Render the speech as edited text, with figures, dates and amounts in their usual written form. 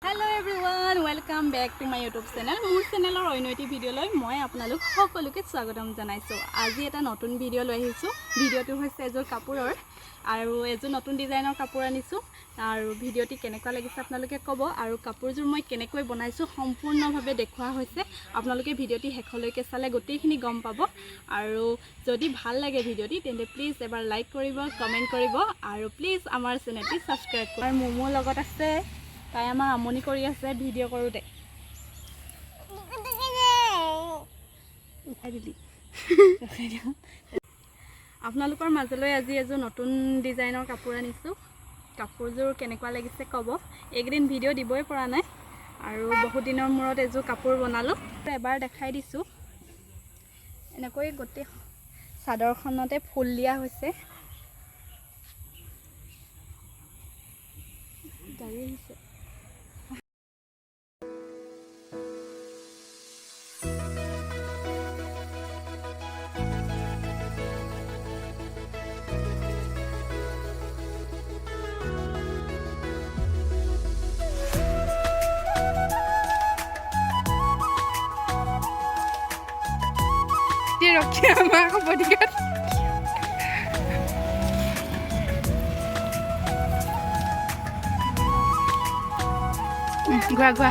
Hello everyone, welcome back to my YouTube channel. মোৰ চেনেলৰ অন্যটি ভিডিঅ'লৈ মই আপোনালোক সকলোকে স্বাগতম জনাইছো। আজি এটা নতুন ভিডিঅ' লৈ আহিছো। ভিডিঅ'টো হৈছে এযোৰ কাপোৰৰ আৰু এযোৰ নতুন ডিজাইনৰ কাপোৰ আনিছো আৰু ভিডিঅ'টি কেনেকুৱা লাগিছে আপোনালোকে ক'ব আৰু কাপোৰযোৰ মই কেনেকৈ বনাইছো সম্পূৰ্ণভাৱে দেখুওৱা হৈছে। আপোনালোকে ভিডিঅ'টি শেষলৈকে চালে গোটেইখিনি গম পাব আৰু যদি ভাল লাগে ভিডিঅ'টি তেন্তে প্লিজ এবাৰ লাইক কৰিব, কমেন্ট কৰিব আৰু প্লিজ আমাৰ চেনেলটি সাবস্ক্ৰাইব কৰিব। আৰু মোৰ লগত আছে তাই আমাৰ আমনি কৰি আছে ভিডিঅ' কৰোঁতে উঠাই দিলি আপোনালোকৰ মাজলৈ আজি এযোৰ নতুন ডিজাইনৰ কাপোৰ আনিছোঁ। কাপোৰযোৰ কেনেকুৱা লাগিছে ক'ব। এইকেইদিন ভিডিঅ' দিবই পৰা নাই আৰু বহুত দিনৰ মূৰত এযোৰ কাপোৰ বনালোঁ। এবাৰ দেখাই দিছোঁ। এনেকৈ গোটেই চাদৰখনতে ফুল দিয়া হৈছে। গাড়ী আহিছে। Rocchi ama bodyguard. Gua.